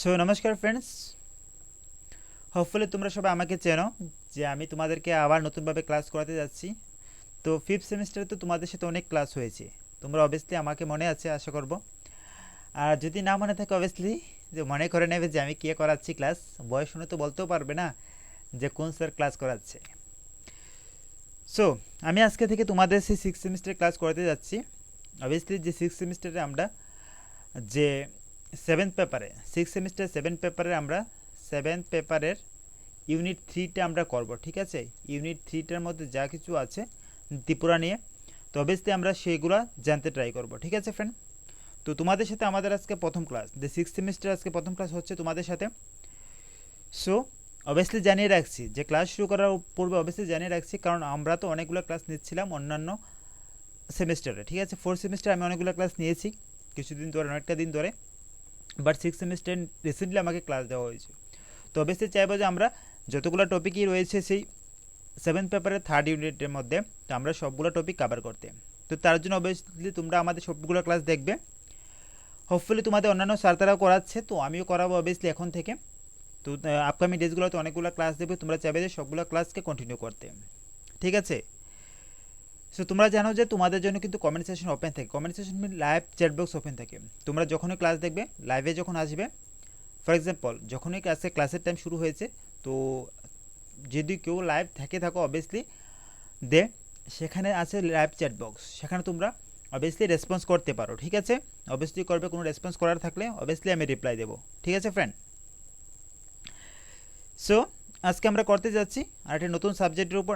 So নমস্কার friends, hopefully তোমরা সবাই আমাকে চেনো যে আমি তোমাদেরকে আবার নতুনভাবে ক্লাস করাতে যাচ্ছি। তো ফিফথ সেমিস্টারে তো তোমাদের সাথে অনেক ক্লাস হয়েছে, তোমরা অবভিয়াসলি আমাকে মনে আছে আশা করব। আর যদি না মনে থাকে অবভিয়াসলি যে মনে করে নেবে যে আমি কে করাচ্ছি ক্লাস, বয়স শুনে তো বলতেও পারবে না যে কোন স্যার ক্লাস করাচ্ছে। সো আমি আজকে থেকে তোমাদের সেই সিক্স সেমিস্টারে ক্লাস করাতে যাচ্ছি। অবভিয়াসলি যে সিক্স সেমিস্টারে আমরা যে সেভেন্থ পেপারে সিক্স সেমিস্টার সেভেন পেপারে আমরা সেভেন্থ পেপারের ইউনিট থ্রিটা আমরা করব, ঠিক আছে। ইউনিট থ্রিটার মধ্যে যা কিছু আছে ত্রিপুরা নিয়ে, তো অবভিয়াসলি আমরা সেগুলো জানতে ট্রাই করব, ঠিক আছে ফ্রেন্ড। তো তোমাদের সাথে আমাদের আজকে প্রথম ক্লাস, যে সিক্স সেমিস্টার আজকে প্রথম ক্লাস হচ্ছে তোমাদের সাথে। সো অবভিয়াসলি জানিয়ে রাখছি যে ক্লাস শুরু করার পূর্বে অবভিয়াসলি জানিয়ে রাখছি, কারণ আমরা তো অনেকগুলো ক্লাস নিচ্ছিলাম অন্যান্য সেমিস্টারে, ঠিক আছে। ফোর্থ সেমিস্টারে আমি অনেকগুলো ক্লাস নিয়েছি কিছুদিন ধরে, অনেকটা দিন ধরে, বাট সিক্স সেমিস্টার রিসেন্টলি আমাকে ক্লাস দেওয়া হয়েছে। তো অবভিয়াসলি চাইবো যে আমরা যতগুলো টপিকই রয়েছে সেই সেভেন্থ পেপারের থার্ড ইউনিটের মধ্যে, তো আমরা সবগুলো টপিক কভার করতে। তো তার জন্য অবভিয়াসলি তোমরা আমাদের সবগুলো ক্লাস দেখবে। হোপফুলি তোমাদের অন্যান্য স্যার তারাও করাচ্ছে, তো আমিও করাবো অবভিয়াসলি এখন থেকে। তো আপকামিং ডেজগুলোতে অনেকগুলো ক্লাস দেবে, তোমরা চাইবে যে সবগুলো ক্লাসকে কন্টিনিউ করতে, ঠিক আছে। সো তোমরা জানো যে তোমাদের জন্য কিন্তু কমেন্ট সেকশন ওপেন থাকে, comment section live chat box open থাকে। তোমরা যখনই ক্লাস দেখবে, লাইভে যখন আসবে, ফর এক্সাম্পল যখনই ক্লাসের টাইম শুরু হয়েছে, তো যদি কেউ লাইভ থাকো অবভিয়াসলি দে, সেখানে আছে লাইভ চ্যাট বক্স, সেখানে তোমরা অবভিয়াসলি রেসপন্স করতে পারো, ঠিক আছে। অবভিয়াসলি করবে, কোনো রেসপন্স করার থাকলে অবভিয়াসলি আমি রিপ্লাই দেবো, ঠিক আছে ফ্রেন্ড। সো আজকে আমরা করতে যাচ্ছি আর একটা নতুন সাবজেক্টের উপর,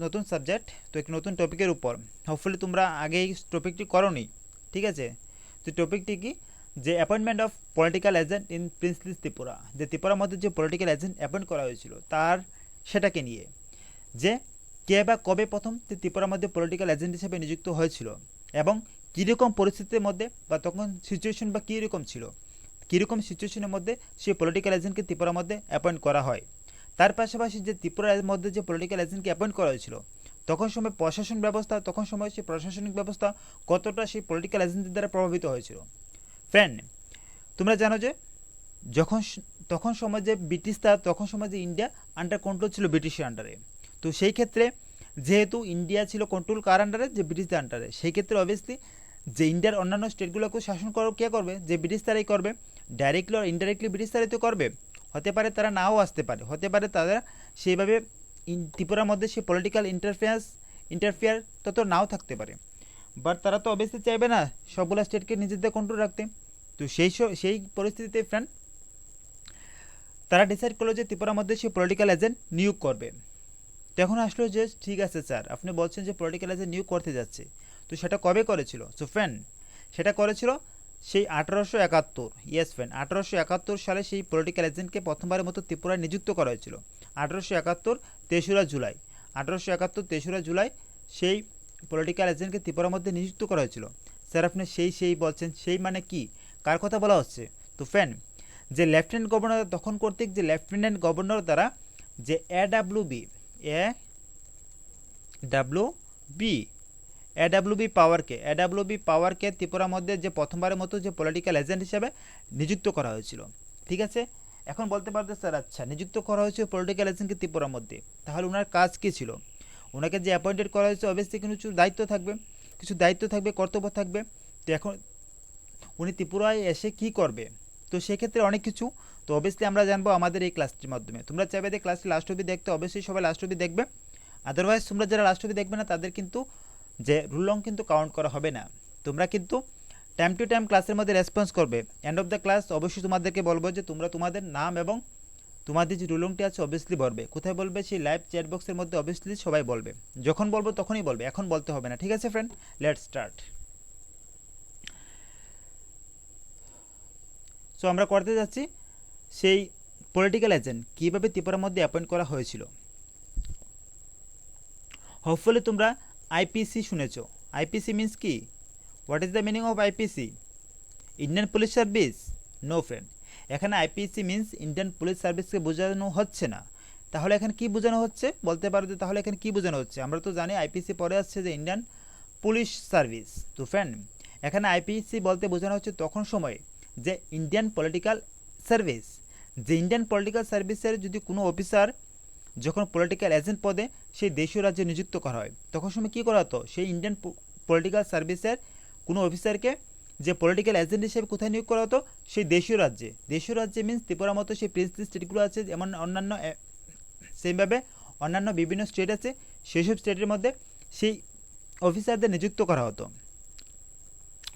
নতুন সাবজেক্ট, তো একটি নতুন টপিকের উপর। হোপফুলি তোমরা আগে এই টপিকটি করোনি, ঠিক আছে। তো টপিকটি কি, যে appointment of political agent in princely Tripura, যে ত্রিপুরার মধ্যে যে পলিটিক্যাল এজেন্ট অ্যাপয়েন্ট করা হয়েছিল তার সেটাকে নিয়ে, যে কে বা কবে প্রথম ত্রিপুরার মধ্যে পলিটিক্যাল এজেন্ট হিসেবে নিযুক্ত হয়েছিল এবং কীরকম পরিস্থিতির মধ্যে বা তখন সিচুয়েশন বা কীরকম ছিল, কীরকম সিচুয়েশনের মধ্যে সেই পলিটিক্যাল এজেন্টকে ত্রিপুরার মধ্যে অ্যাপয়েন্ট করা হয়। তার পাশাপাশি যে ত্রিপুরার মধ্যে যে পলিটিক্যাল এজেন্টকে অ্যাপয়েন্ট করা হয়েছিল, তখন সময় প্রশাসন ব্যবস্থা, তখন সময় সেই প্রশাসনিক ব্যবস্থা কতটা সেই পলিটিক্যাল এজেন্টদের দ্বারা প্রভাবিত হয়েছিল। ফ্রেন্ড, তোমরা জানো যে যখন তখন সময় যে ব্রিটিশরা, তখন সময় যে ইন্ডিয়া আন্ডার কন্ট্রোল ছিল ব্রিটিশের আন্ডারে, তো সেই ক্ষেত্রে যেহেতু ইন্ডিয়া ছিল কন্ট্রোল কার আন্ডারে, যে ব্রিটিশদের আন্ডারে, সেই ক্ষেত্রে অবভিয়াসলি যে ইন্ডিয়ার অন্যান্য স্টেটগুলোকে শাসন কে করবে, যে ব্রিটিশ তারাই করবে। ডাইরেক্টলি আর ইনডাইরেক্টলি ব্রিটিশ তারাই তো করবে। হতে পারে তারা নাও আসতে পারে, হতে পারে তারা সেইভাবে ত্রিপুরার মধ্যে সেই পলিটিক্যাল ইন্টারফেয়ার তত নাও থাকতে পারে, বাট তারা তো অবভিয়াসলি চাইবে না সবগুলো স্টেটকে নিজেদের কন্ট্রোল রাখতে। তো সেই পরিস্থিতিতে ফ্রেন্ড তারা ডিসাইড করলো যে ত্রিপুরার মধ্যে সে পলিটিক্যাল এজেন্ট নিয়োগ করবে। তখন আসলো যে ঠিক আছে স্যার, আপনি বলছেন যে পলিটিক্যাল এজেন্ট নিয়োগ করতে যাচ্ছে, তো সেটা কবে করেছিল? সো ফ্রেন্ড, সেটা করেছিল সেই 1871, ইয়েস ফ্রেন্ড, 1871 সালে সেই পলিটিক্যাল এজেন্টকে প্রথমবারের মতো ত্রিপুরায় নিযুক্ত করা হয়েছিল। 1871 তেসরা জুলাই, 1871 তেসরা জুলাই সেই পলিটিক্যাল এজেন্টকে ত্রিপুরার মধ্যে নিযুক্ত করা হয়েছিল। স্যার আপনি সেই বলছেন, সেই মানে কি, কার কথা বলা হচ্ছে? তো ফ্রেন্ড, যে লেফটেন্যান্ট গভর্নর তখন কর্তৃক, যে লেফটেন্যান্ট গভর্নর দ্বারা যে এডাব্লিউবি পাওয়ারকে ত্রিপুরার মধ্যে যে প্রথমবারের মতো যে পলিটিক্যাল এজেন্ট হিসেবে নিযুক্ত করা হয়েছিল, ঠিক আছে। এখন বলতে পারতে স্যার আচ্ছা নিযুক্ত করা হয়েছে পলিটিক্যাল এজেন্টকে ত্রিপুরার মধ্যে, তাহলে ওনার কাজ কী ছিল? ওনাকে যে অ্যাপয়েন্টেড করা হয়েছে অবভিয়াসলি কিছু দায়িত্ব থাকবে, কর্তব্য থাকবে। তো এখন উনি ত্রিপুরায় এসে কি করবে, তো সেক্ষেত্রে অনেক কিছু, তো অবভিয়াসলি আমরা জানবো আমাদের এই ক্লাসটির মাধ্যমে। তোমরা চাইবে যে ক্লাসটি লাস্ট অবধি দেখতে, অবশ্যই সবাই লাস্ট অবধি দেখবে। আদারওয়াইজ তোমরা যারা লাস্ট অবধি দেখবে না তাদের কিন্তু যে রুলং কিন্তু কাউন্ট করা হবে না। তোমরা কিন্তু টাইম টু টাইম ক্লাসের মধ্যে রেসপন্স করবে। এন্ড অফ দ্য ক্লাস অবশ্যই তোমাদেরকে বলবো যে তোমরা তোমাদের নাম এবং তোমাদের যে রুলংটি আছে অবভিয়াসলি বলবে। কোথায় বলবে? সেই লাইভ চ্যাট বক্সের মধ্যে অবভিয়াসলি সবাই বলবে, যখন বলবো তখনই বলবে, এখন বলতে হবে না, ঠিক আছে ফ্রেন্ড। Let's start. সো আমরা করতে যাচ্ছি সেই পলিটিক্যাল এজেন্ট কীভাবে ত্রিপুরার মধ্যে অ্যাপয়েন্ট করা হয়েছিল। হোপফুলি তোমরা আইপিসি শুনেছ। আইপিসি মিন্স কি? What is the meaning of IPC? Indian police service? No friend, এখানে আইপিসি মিন্স ইন্ডিয়ান পুলিশ সার্ভিসকে বোঝানো হচ্ছে না। তাহলে এখানে কি বোঝানো হচ্ছে বলতে পারো? যে তাহলে এখানে কি বোঝানো হচ্ছে? আমরা তো জানি আইপিসি পরে আসছে যে ইন্ডিয়ান পুলিশ সার্ভিস। তো ফ্রেন্ড, এখানে আইপিসি বলতে বোঝানো হচ্ছে তখন সময়ে যে ইন্ডিয়ান পলিটিক্যাল সার্ভিস, যে ইন্ডিয়ান পলিটিক্যাল সার্ভিসের যদি কোনো অফিসার যখন পলিটিক্যাল এজেন্ট পদে সেই দেশীয় রাজ্যে নিযুক্ত করা হয়, তখন সময় কী করা হতো, সেই ইন্ডিয়ান পলিটিক্যাল সার্ভিসের কোনো অফিসারকে যে পলিটিক্যাল এজেন্ট হিসেবে কোথায় নিয়োগ করা হতো, সেই দেশীয় রাজ্যে। দেশীয় রাজ্যে মিন্স ত্রিপুরার মতো সেই প্রিন্সলি স্টেটগুলো আছে, যেমন অন্যান্য সেমভাবে অন্যান্য বিভিন্ন স্টেট আছে, সেই সব স্টেটের মধ্যে সেই অফিসারদের নিযুক্ত করা হতো।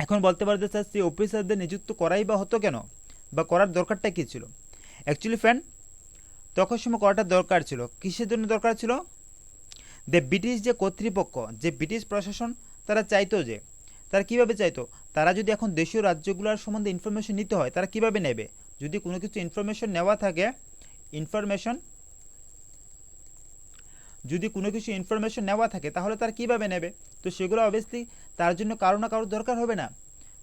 এখন বলতে পারতে স্যার সেই অফিসারদের নিযুক্ত করাই বা হতো কেন, বা করার দরকারটা কী ছিল? অ্যাকচুয়ালি ফ্রেন্ড, তখন সময় করাটা দরকার ছিল, কিসের জন্য দরকার ছিল? ব্রিটিশ যে কর্তৃপক্ষ, যে ব্রিটিশ প্রশাসন, তারা চাইতো যে, তারা কীভাবে চাইতো, তারা যদি এখন দেশীয় রাজ্যগুলোর সম্বন্ধে ইনফরমেশন নিতে হয়, তারা কীভাবে নেবে? যদি কোনো কিছু ইনফরমেশন নেওয়া থাকে, যদি কোনো কিছু ইনফরমেশন নেওয়া থাকে তাহলে তারা কীভাবে নেবে? তো সেগুলো অবভিয়াসলি তার জন্য কারো না কারো দরকার হবে না।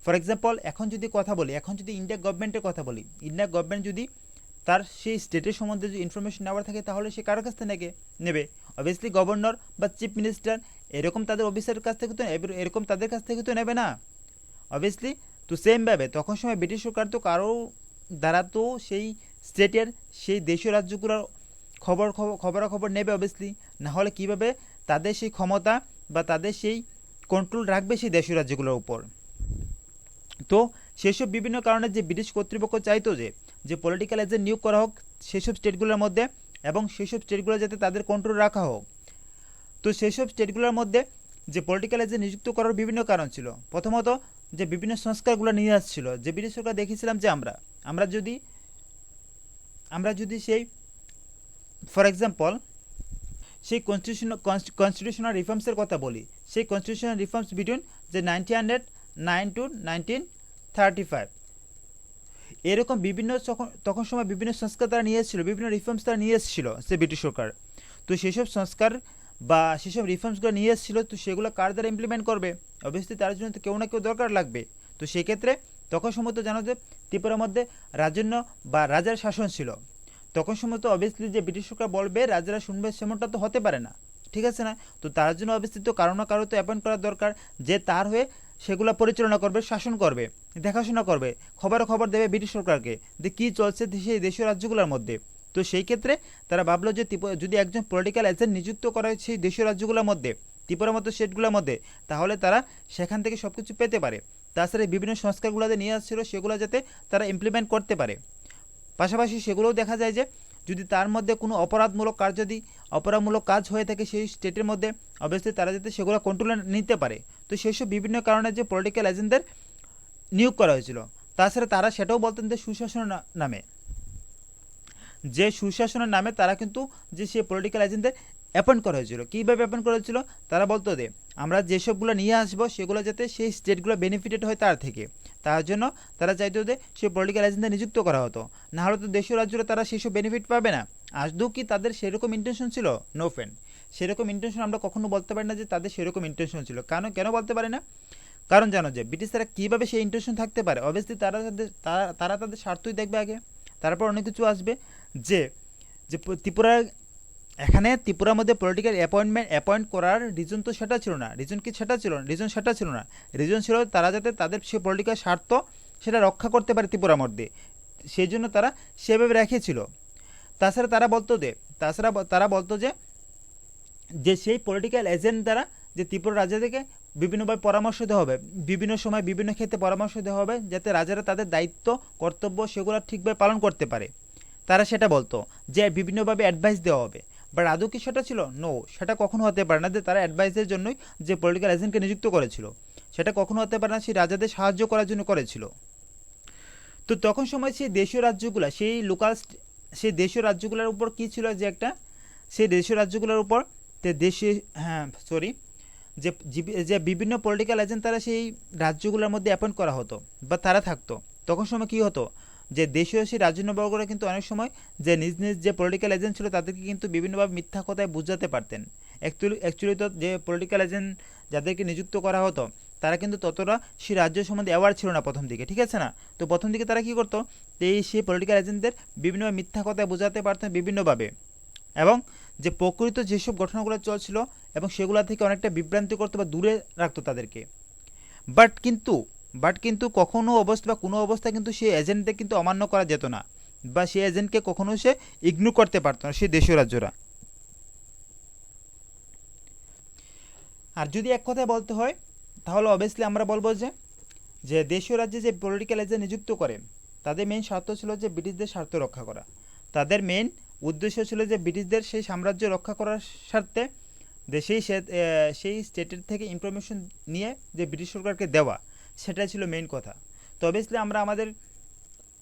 ফর এক্সাম্পল, এখন যদি কথা বলি, এখন যদি ইন্ডিয়া গভর্নমেন্টের কথা বলি, ইন্ডিয়া গভর্নমেন্ট যদি তার সেই স্টেটের সম্বন্ধে যদি ইনফরমেশন নেওয়ার থাকে তাহলে সে কারোর কাছ থেকে নেবে? অবভিয়াসলি গভর্নর বা চিফ মিনিস্টার এরকম তাদের অফিসারের কাছ থেকে তো, এরকম তাদের কাছ থেকে তো নেবে না অবভিয়াসলি। তো সেমভাবে তখন সময় ব্রিটিশ সরকার তো কারো দ্বারা তো সেই স্টেটের, সেই দেশীয় রাজ্যগুলোর খবরাখবর নেবে অবভিয়াসলি, না হলে কীভাবে তাদের সেই ক্ষমতা বা তাদের সেই কন্ট্রোল রাখবে সেই দেশীয় রাজ্যগুলোর উপর। তো সেসব বিভিন্ন কারণে যে ব্রিটিশ কর্তৃপক্ষ চাইতো যে পলিটিক্যাল এজেন্ট নিয়োগ করা হোক সেসব স্টেটগুলোর মধ্যে, এবং সেসব স্টেটগুলো যাতে তাদের কন্ট্রোল রাখা হোক। তো সেসব স্টেটগুলোর মধ্যে যে পলিটিক্যাল এজেন্ট নিযুক্ত করার বিভিন্ন কারণ ছিল। প্রথমত, যে বিভিন্ন সংস্কারগুলো নিয়ে আসছিল, যে ব্রিটিশ সরকার দেখেছিলাম যে আমরা যদি সেই ফর এক্সাম্পল সেই কনস্টিটিউশনাল রিফর্মসের কথা বলি, সেই কনস্টিটিউশনাল রিফর্মস বিটুইন যে 1909 to 1935, এরকম বিভিন্ন তখন সময় বিভিন্ন সংস্কার তারা নিয়ে এসেছিলো, বিভিন্ন রিফর্মস তারা নিয়ে এসেছিলো সে ব্রিটিশ সরকার। তো সেসব সংস্কার বা সেসব রিফর্মসগুলো নিয়ে এসেছিলো, তো সেগুলো কার দ্বারা ইমপ্লিমেন্ট করবে? অবভিয়াসলি তার জন্য তো কেউ না কেউ দরকার লাগবে। তো সেক্ষেত্রে তখন সময় তো জানো যে ত্রিপুরার মধ্যে রাজন্য বা রাজার শাসন ছিল। তখন সময় তো অবভিয়াসলি যে ব্রিটিশ সরকার বলবে রাজারা শুনবে, সেমনটা তো হতে পারে না, ঠিক আছে না? তো তার জন্য অবভিয়াসলি তো কারো না কারো তো অ্যাপয়েন্ট করা দরকার, যে তার হয়ে সেগুলো পরিচালনা করবে, শাসন করবে, দেখাশোনা করবে, খবর দেবে ব্রিটিশ সরকারকে যে কী চলছে সেই দেশীয় রাজ্যগুলোর মধ্যে। তো সেই ক্ষেত্রে তারা ভাবলো যে যদি একজন পলিটিক্যাল এজেন্ট নিযুক্ত করা হয় সেই দেশীয় রাজ্যগুলোর মধ্যে, ত্রিপুরার মতো স্টেটগুলোর মধ্যে, তাহলে তারা সেখান থেকে সব কিছু পেতে পারে। তাছাড়া বিভিন্ন সংস্কারগুলোতে নিয়ে আসছিল সেগুলো যাতে তারা ইমপ্লিমেন্ট করতে পারে। পাশাপাশি সেগুলোও দেখা যায় যে যদি তার মধ্যে কোনো অপরাধমূলক কাজ হয়ে থাকে সেই স্টেটের মধ্যে, অবভিয়াসলি তারা যাতে সেগুলো কন্ট্রোলে নিতে পারে। তো সেসব বিভিন্ন কারণে যে পলিটিক্যাল এজেন্টদের নিয়োগ করা হয়েছিল। তাছাড়া তারা সেটাও বলতেন যে সুশাসনের নামে তারা কিন্তু যে সেই পলিটিক্যাল এজেন্টদের অ্যাপয়েন্ট করা হয়েছিল। কীভাবে অ্যাপয়েন্ট করা হয়েছিল? তারা বলতো যে আমরা যেসবগুলো নিয়ে আসবো সেগুলো যাতে সেই স্টেটগুলো বেনিফিটেড হয় তার থেকে, তার জন্য তারা চাইতো যে সেই পলিটিক্যাল এজেন্টদের নিযুক্ত করা হতো, না হলে তো দেশীয় রাজ্যরা তারা সেসব বেনিফিট পাবে না। আদৌ কি তাদের সেরকম ইন্টেনশন ছিল? নো ফ্রেন্ড, সেরকম ইন্টেনশন আমরা কখনো বলতে পারি না যে তাদের সেরকম ইন্টেনশন ছিল। কেন বলতে পারি না? কারণ জানো যে ব্রিটিশরা কীভাবে সেই ইন্টেনশন থাকতে পারে? অবভিয়াসলি তারা তাদের স্বার্থই দেখবে আগে, তারপর অনেক কিছু আসবে। যে ত্রিপুরার মধ্যে পলিটিক্যাল অ্যাপয়েন্ট করার রিজন তো সেটা ছিল না। রিজন ছিল না। রিজন ছিল তারা যাতে তাদের সে পলিটিক্যাল স্বার্থ সেটা রক্ষা করতে পারে ত্রিপুরার মধ্যে, সেই জন্য তারা সেভাবে রেখেছিল। তাছাড়া তারা বলতো যে সেই পলিটিক্যাল এজেন্ট দ্বারা যে ত্রিপুরা রাজাদেরকে বিভিন্নভাবে পরামর্শ দেওয়া হবে, বিভিন্ন সময় বিভিন্ন ক্ষেত্রে পরামর্শ দেওয়া হবে, যাতে রাজারা তাদের দায়িত্ব কর্তব্য সেগুলো ঠিকভাবে পালন করতে পারে। তারা সেটা বলতো যে বিভিন্নভাবে অ্যাডভাইস দেওয়া হবে। বাট আদৌ কি সেটা ছিল? নো, সেটা কখনো হতে পারে না যে তারা অ্যাডভাইসের জন্যই যে পলিটিক্যাল এজেন্টকে নিযুক্ত করেছিল, সেটা কখনো হতে পারে না, সেই রাজাদের সাহায্য করার জন্য করেছিল। তো তখন সময় সেই দেশীয় রাজ্যগুলো, সেই দেশীয় রাজ্যগুলোর উপর কী ছিল যে সেই দেশীয় রাজ্যগুলোর উপর যে বিভিন্ন পলিটিক্যাল এজেন্ট তারা সেই রাজ্যগুলোর মধ্যে অ্যাপয়েন্ট করা হতো বা তারা থাকতো। তখন সময় কী হতো যে দেশীয় সেই রাজন্যবর্গরা কিন্তু অনেক সময় যে নিজ যে পলিটিক্যাল এজেন্ট ছিল তাদেরকে কিন্তু বিভিন্নভাবে মিথ্যা কথায় বুঝাতে পারতেন। অ্যাকচুয়ালি তো যে পলিটিক্যাল এজেন্ট যাদেরকে নিযুক্ত করা হতো তারা কিন্তু ততটা সেই রাজ্য সম্বন্ধে অ্যাওয়ার ছিল না প্রথম দিকে, ঠিক আছে না? তো প্রথম দিকে তারা কী করতো, সেই পলিটিক্যাল এজেন্টদের বিভিন্নভাবে মিথ্যা কথায় বোঝাতে পারতেন বিভিন্নভাবে, এবং যে প্রকৃত যেসব ঘটনাগুলো চলছিল এবং সেগুলো থেকে অনেকটা বিভ্রান্তি করতো বা দূরে রাখতো তাদেরকে। বাট কিন্তু বাট কিন্তু কখনো অবস্থা বা কোনো অবস্থায় কিন্তু সেই এজেন্টদের কিন্তু অমান্য করা যেত না, বা সেই এজেন্টকে কখনো সে ইগনোর করতে পারতো না সেই দেশীয় রাজ্যরা। আর যদি এক কথায় বলতে হয় তাহলে অবভিয়াসলি আমরা বলবো যে যে দেশীয় রাজ্যে যে পলিটিক্যাল এজেন্ট নিযুক্ত করে তাদের মেইন স্বার্থ ছিল যে ব্রিটিশদের স্বার্থ রক্ষা করা। তাদের মেইন উদ্দেশ্য ছিল যে ব্রিটিশদের সেই সাম্রাজ্য রক্ষা করার স্বার্থে সেই স্টেটের থেকে ইনফরমেশন নিয়ে যে ব্রিটিশ সরকারকে দেওয়া, সেটাই ছিল মেইন কথা। তো অবভিয়াসলি আমরা আমাদের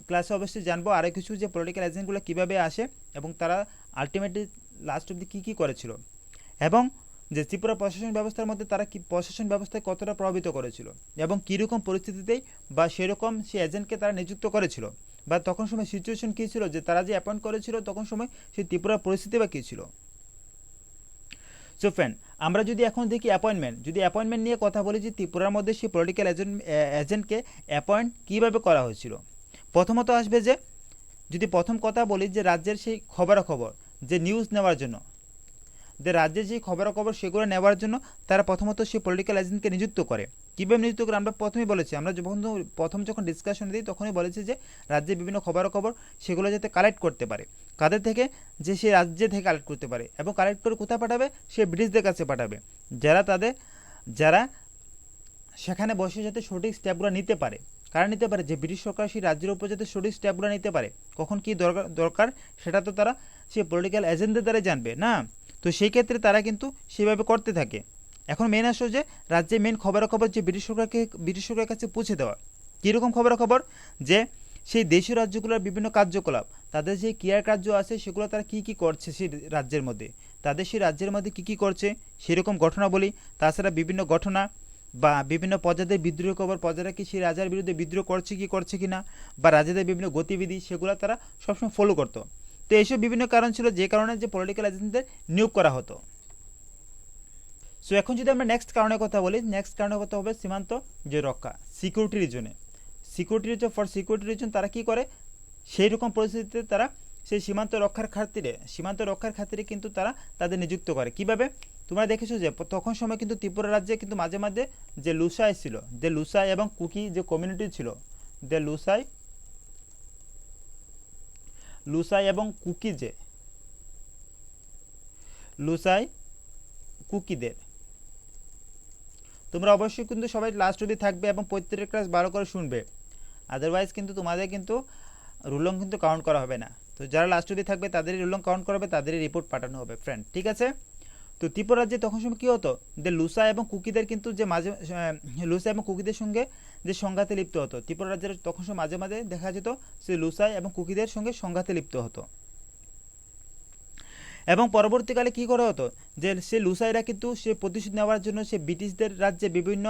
ক্লাসে অবশ্যই জানবো আরও কিছু যে পলিটিক্যাল এজেন্টগুলো কীভাবে আসে এবং তারা আলটিমেটলি লাস্ট অব্দি কী কী করেছিল, এবং যে ত্রিপুরা প্রশাসন ব্যবস্থার মধ্যে তারা কি প্রশাসন ব্যবস্থায় কতটা প্রভাবিত করেছিল এবং কীরকম পরিস্থিতিতেই বা সেরকম সে এজেন্টকে তারা নিযুক্ত করেছিল, বা তখন সময় সিচুয়েশন কী ছিল যে তারা যে অ্যাপয়েন্ট করেছিল তখন সময় সেই ত্রিপুরার পরিস্থিতি বা কী ছিল। সো ফ্রেন্ড, আমরা যদি এখন দেখি অ্যাপয়েন্টমেন্ট নিয়ে কথা বলি যে ত্রিপুরার মধ্যে সেই পলিটিক্যাল এজেন্টকে অ্যাপয়েন্ট কীভাবে করা হয়েছিল। প্রথমত আসবে যে যদি প্রথম কথা বলি যে রাজ্যের সেই খবরাখবর যে নিউজ নেওয়ার জন্য, যে রাজ্যের যে খবরাখবর সেগুলো নেওয়ার জন্য তারা প্রথমত সেই পলিটিক্যাল এজেন্টকে নিযুক্ত করে। কীভাবে নিযুক্ত করে আমরা প্রথমেই বলেছি, আমরা যখন ডিসকাশন দিই তখনই বলেছি যে রাজ্যের বিভিন্ন খবরাখবর সেগুলো যাতে কালেক্ট করতে পারে, কাদের থেকে, যে সে রাজ্যে থেকে কালেক্ট করতে পারে, এবং কালেক্ট করে কোথায় পাঠাবে, সে ব্রিটিশদের কাছে পাঠাবে, যারা সেখানে বসে যাতে সঠিক স্টেপগুলো নিতে পারে। কারা নিতে পারে, যে ব্রিটিশ সরকার সেই রাজ্যের উপর যাতে সঠিক স্টেপগুলো নিতে পারে, কখন কী দরকার সেটা তো তারা সেই পলিটিক্যাল এজেন্টদের দ্বারা জানবে না। তো সেই ক্ষেত্রে তারা কিন্তু সেভাবে করতে থাকে। এখন মেন আসো যে রাজ্যের মেন খবরাখবর যে ব্রিটিশ সরকারের কাছে পৌঁছে দেওয়া। কীরকম খবরাখবর, যে সেই দেশীয় রাজ্যগুলোর বিভিন্ন কার্যকলাপ, তাদের যে ক্রিয়ার কার্য আছে সেগুলো তারা কী কী করছে সেই রাজ্যের মধ্যে, তাদের সেই রাজ্যের মধ্যে কী কী করছে সেরকম ঘটনা বলি। তাছাড়া বিভিন্ন ঘটনা বা বিভিন্ন প্রজাদের বিদ্রোহ খবর, প্রজারা কি সেই রাজার বিরুদ্ধে বিদ্রোহ করছে কি না, বা রাজাদের বিভিন্ন গতিবিধি সেগুলো তারা সবসময় ফলো করতো। তো এইসব বিভিন্ন কারণ ছিল যে কারণে যে পলিটিক্যাল এজেন্টদের নিয়োগ করা হতো। সো এখন যদি আমরা নেক্সট কারণের কথা বলি, নেক্সট কারণের কথা হবে সীমান্ত যে রক্ষা, সিকিউরিটি রিজনে। সিকিউরিটি রিজন তারা কি করে, সেই রকম পরিস্থিতিতে তারা সেই সীমান্ত রক্ষার খাতিরে কিন্তু তারা তাদের নিযুক্ত করে। কিভাবে, তোমরা দেখেছো যে তখন সময় কিন্তু ত্রিপুরা রাজ্যে কিন্তু মাঝে মাঝে যে লুসাই ছিল, যে লুসাই এবং কুকি যে কমিউনিটি ছিল, যে লুসাই এবং কুকি, যে লুসাই কুকিদের, তোমরা অবশ্যই কিন্তু সবাই লাস্ট অবধি থাকবে এবং প্রত্যেকের ক্লাস ভালো করে শুনবে, আদারওয়াইজ কিন্তু তোমাদের কিন্তু রুলং কিন্তু কাউন্ট করা হবে না। তো যারা লাস্ট অবধি থাকবে তাদেরই রুলং কাউন্ট করা হবে, তাদেরই রিপোর্ট পাঠানো হবে ফ্রেন্ড, ঠিক আছে। তো ত্রিপুরা রাজ্যে তখন সময় কী হতো, যে লুসা এবং কুকিদের কিন্তু যে লুসা এবং কুকিদের সঙ্গে যে সংঘাতে লিপ্ত হতো, ত্রিপুরা রাজ্যের তখন সময় মাঝে মাঝে দেখা যেত সে লুসাই এবং কুকিদের সঙ্গে সংঘাতে লিপ্ত হতো। এবং পরবর্তীকালে কী করা হতো, যে সে লুসাইরা কিন্তু সে প্রতিশোধ নেওয়ার জন্য সে ব্রিটিশদের রাজ্যে বিভিন্ন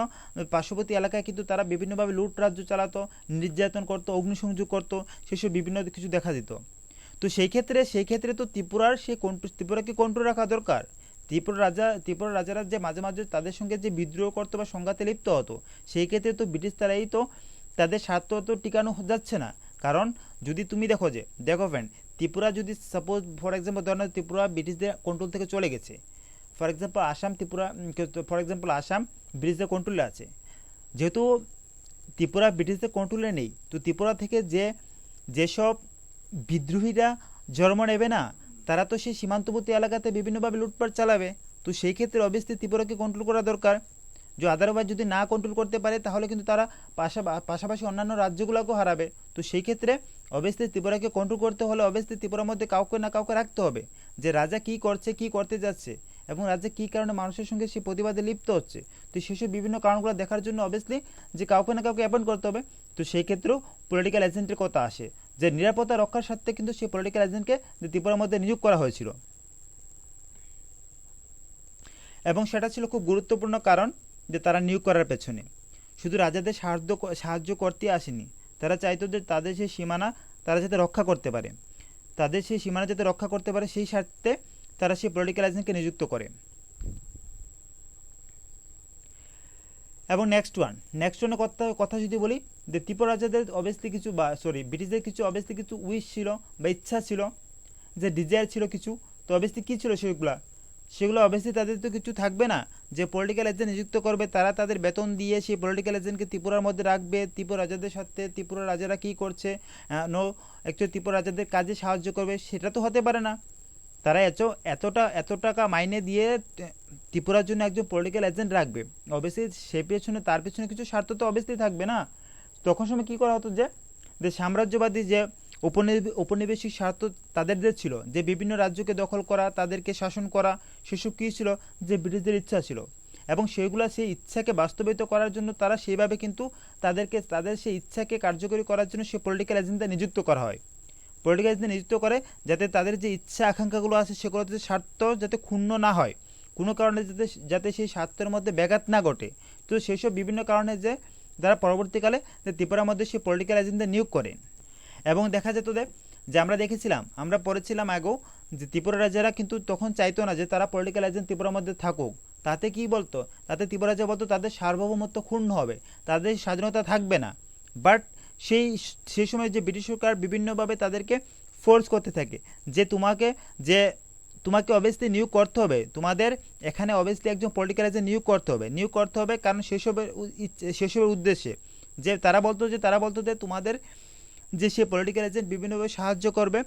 পার্শ্ববর্তী এলাকায় কিন্তু তারা বিভিন্নভাবে লুট রাজ্য চালাতো, নির্যাতন করতো, অগ্নিসংযোগ করতো, সেসব বিভিন্ন কিছু দেখা দিত। তো সেই ক্ষেত্রে তো ত্রিপুরাকে কন্ট্রোল রাখা দরকার। ত্রিপুরা রাজারা যে মাঝে মাঝে তাদের সঙ্গে যে বিদ্রোহ করতো বা সংঘাতে লিপ্ত হতো, সেই ক্ষেত্রে তো ব্রিটিশ তারাই তো তাদের স্বার্থ তো টিকানো যাচ্ছে না। কারণ যদি তুমি দেখো ফ্রেন্ড, ত্রিপুরা যদি সাপোজ ফর এক্সাম্পল ধরো ত্রিপুরা ব্রিটিশদের কন্ট্রোল থেকে চলে গেছে, ফর এক্সাম্পল আসাম ব্রিটিশদের কন্ট্রোলে আছে, যেহেতু ত্রিপুরা ব্রিটিশদের কন্ট্রোলে নেই, তো ত্রিপুরা থেকে যেসব বিদ্রোহীরা জন্ম নেবে না, তারা তো সেই সীমান্তবর্তী এলাকাতে বিভিন্নভাবে লুটপাট চালাবে। তো সেই ক্ষেত্রে অবভিয়াসলি ত্রিপুরাকে কন্ট্রোল করা দরকার। যে আদারওয়াইজ যদি না কন্ট্রোল করতে পারে তাহলে কিন্তু তারা পাশাপাশি অন্যান্য রাজ্যগুলোকেও হারাবে। তো সেই ক্ষেত্রে অবভিয়াসলি ত্রিপুরাকে কন্ট্রোল করতে হলে অবভিয়াসলি ত্রিপুরার মধ্যে কাউকে না কাউকে রাখতে হবে, যে রাজা কী করছে, কী করতে যাচ্ছে, এবং রাজ্যে কী কারণে মানুষের সঙ্গে সে প্রতিবাদে লিপ্ত হচ্ছে। তো সেসব বিভিন্ন কারণগুলো দেখার জন্য অবভিয়াসলি যে কাউকে না কাউকে অ্যাপয়েন্ট করতে হবে। তো সেই ক্ষেত্রেও পলিটিক্যাল এজেন্টের কথা আসে, যে নিরাপত্তা রক্ষার স্বার্থে কিন্তু সেই পলিটিক্যাল এজেন্টকে ত্রিপুরার মধ্যে নিয়োগ করা হয়েছিল, এবং সেটা ছিল খুব গুরুত্বপূর্ণ কারণ যে তারা নিয়োগ করার পেছনে শুধু রাজাদের সাহায্য করতে আসেনি, তারা চাইতো যে তাদের সেই সীমানা তারা যাতে রক্ষা করতে পারে, সেই স্বার্থে তারা সেই পলিটিক্যাল এজেন্টকে নিযুক্ত করে। এবং নেক্সট ওয়ানের কথা যদি বলি, যে ত্রিপুরা রাজাদের অবভিয়াসলি ব্রিটিশদের কিছু অবভিয়াসলি কিছু উইশ ছিল বা ইচ্ছা ছিল, যে ডিজায়ার ছিল কিছু। তো অবভিয়াসলি কী ছিল সেগুলো অবভিয়াসলি তাদের তো কিছু থাকবে না, যে পলিটিক্যাল এজেন্ট নিযুক্ত করবে তারা তাদের বেতন দিয়ে সেই পলিটিক্যাল এজেন্টকে ত্রিপুরার মধ্যে রাখবে, ত্রিপুরা রাজাদের সাথে ত্রিপুরা রাজারা কী করছে নো অ্যাকচুয়ালি ত্রিপুরা রাজাদের কাজে সাহায্য করবে, সেটা তো হতে পারে না। তারা এত টাকা মাইনে দিয়ে ত্রিপুরার জন্য একজন পলিটিক্যাল এজেন্ট রাখবে, অবশ্যই সে পেছনে তার পেছনে কিছু স্বার্থ তো অবশ্যই থাকবে না। তখন সময় কী করা হতো যে সাম্রাজ্যবাদী যে উপনিবেশিক স্বার্থ তাদের ছিল, যে বিভিন্ন রাজ্যকে দখল করা, তাদেরকে শাসন করা, সেসব কী ছিল যে ব্রিটিশদের ইচ্ছা ছিল, এবং সেইগুলো সেই ইচ্ছাকে বাস্তবায়িত করার জন্য তারা সেইভাবে কিন্তু তাদের সেই ইচ্ছাকে কার্যকরী করার জন্য সেই পলিটিক্যাল এজেন্টদের নিযুক্ত করা হয়। পলিটিক্যাল এজেন্ট নিযুক্ত করে যাতে তাদের যে ইচ্ছা আকাঙ্ক্ষাগুলো আছে সেগুলোতে স্বার্থ যাতে ক্ষুণ্ণ না হয়, কোনো কারণে যাতে সেই স্বার্থের মধ্যে ব্যাঘাত না ঘটে। তো সেই সব বিভিন্ন কারণে যে তারা পরবর্তীকালে ত্রিপুরার মধ্যে সেই পলিটিক্যাল এজেন্টদের নিয়োগ করে। এবং দেখা যেত যে আমরা পড়েছিলাম আগেও যে ত্রিপুরা রাজারা কিন্তু তখন চাইতো না যে তারা পলিটিক্যাল এজেন্ট ত্রিপুরার মধ্যে থাকুক। তাতে কি বলতো, তাতে ত্রিপুরা রাজা বলতো তাদের সার্বভৌমত্ব ক্ষুণ্ণ হবে, তাদের স্বাধীনতা থাকবে না। বাট সেই সময় যে ব্রিটিশ সরকার বিভিন্নভাবে তাদেরকে ফোর্স করতে থাকে যে তোমাকে অবভিয়াসলি নিয়োগ করতে হবে, তোমাদের এখানে অবভিয়াসলি একজন পলিটিক্যাল এজেন্ট নিয়োগ করতে হবে, কারণ সেসবের উদ্দেশ্যে যে তারা বলতো যে তোমাদের যে সে পলিটিক্যাল এজেন্ট বিভিন্নভাবে সাহায্য করবে,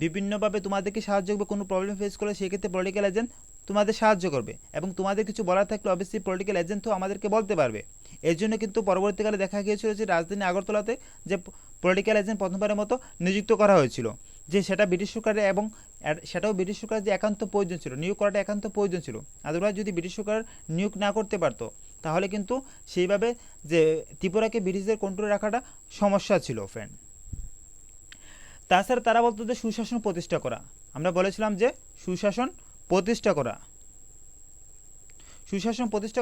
বিভিন্নভাবে তোমাদেরকে সাহায্য করবে, কোনো প্রবলেম ফেস করলে সেক্ষেত্রে পলিটিক্যাল এজেন্ট তোমাদের সাহায্য করবে, এবং তোমাদের কিছু বলার থাকলে অবশ্যই পলিটিক্যাল এজেন্ট তো আমাদেরকে বলতে পারবে। এর জন্য কিন্তু পরবর্তীকালে দেখা গিয়েছিল যে রাজধানী আগরতলাতে যে পলিটিক্যাল এজেন্ট প্রথমবারের মতো নিযুক্ত করা হয়েছিল, যে সেটা ব্রিটিশ সরকারের এবং সেটাও ব্রিটিশ সরকারের যে একান্ত প্রয়োজন ছিল, নিয়োগ করাটা একান্ত প্রয়োজন ছিল। আদারওয়াইজ যদি ব্রিটিশ সরকার নিয়োগ না করতে পারতো তাহলে কিন্তু সেইভাবে যে ত্রিপুরাকে ব্রিটিশদের কন্ট্রোলে রাখাটা সমস্যা ছিল ফ্রেন্ড। তাছাড়া তারা বলতো যে সুশাসন প্রতিষ্ঠা করা, আমরা বলেছিলাম যে সুশাসন প্রতিষ্ঠা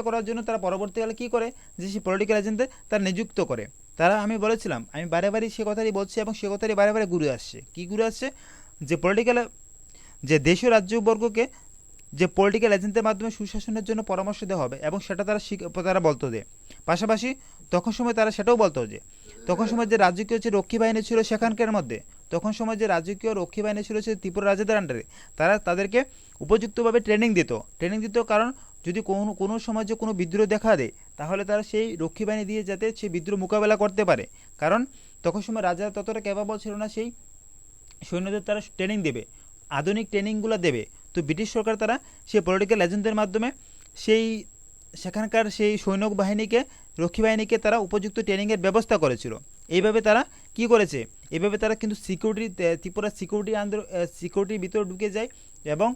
করার জন্য তারা পরবর্তীকালে কী করে যে সেই পলিটিক্যাল এজেন্টদের তারা নিযুক্ত করে। আমি বলেছিলাম, আমি বারে সে কথাই বলছি এবং সে কথাই বারে ঘুরে আসছে যে যে দেশীয় রাজ্যবর্গকে যে পলিটিক্যাল এজেন্টের মাধ্যমে সুশাসনের জন্য পরামর্শ দেওয়া হবে, এবং সেটা তারা বলতো যে পাশাপাশি তখন সময় তারা সেটাও বলতো যে তখন সময় যে রাজকীয় যে রক্ষী বাহিনী ছিল সেখানকার মধ্যে, তখন সময় যে রাজকীয় রক্ষী বাহিনী ছিল সে ত্রিপুরা রাজাদের আন্ডারে, তাদেরকে উপযুক্তভাবে ট্রেনিং দিত, কারণ যদি কোনো সময় যে কোনো বিদ্রোহ দেখা দেয় তাহলে তারা সেই রক্ষী বাহিনী দিয়ে যাতে সেই বিদ্রোহ মোকাবেলা করতে পারে, কারণ তখন সময় রাজারা ততটা ক্যাপাবল ছিল না সেই সৈন্যদের তারা ট্রেনিং দেবে, আধুনিক ট্রেনিংগুলো দেবে। তো ব্রিটিশ সরকার তারা সেই পলিটিক্যাল এজেন্টদের মাধ্যমে সেখানকার সেই সৈনিক বাহিনীকে, রক্ষী বাহিনীকে তারা উপযুক্ত ট্রেনিংয়ের ব্যবস্থা করেছিল। এইভাবে তারা কি করেছে, এইভাবে তারা কিন্তু ত্রিপুরা সিকিউরিটির ভিতরে ঢুকে যায় এবং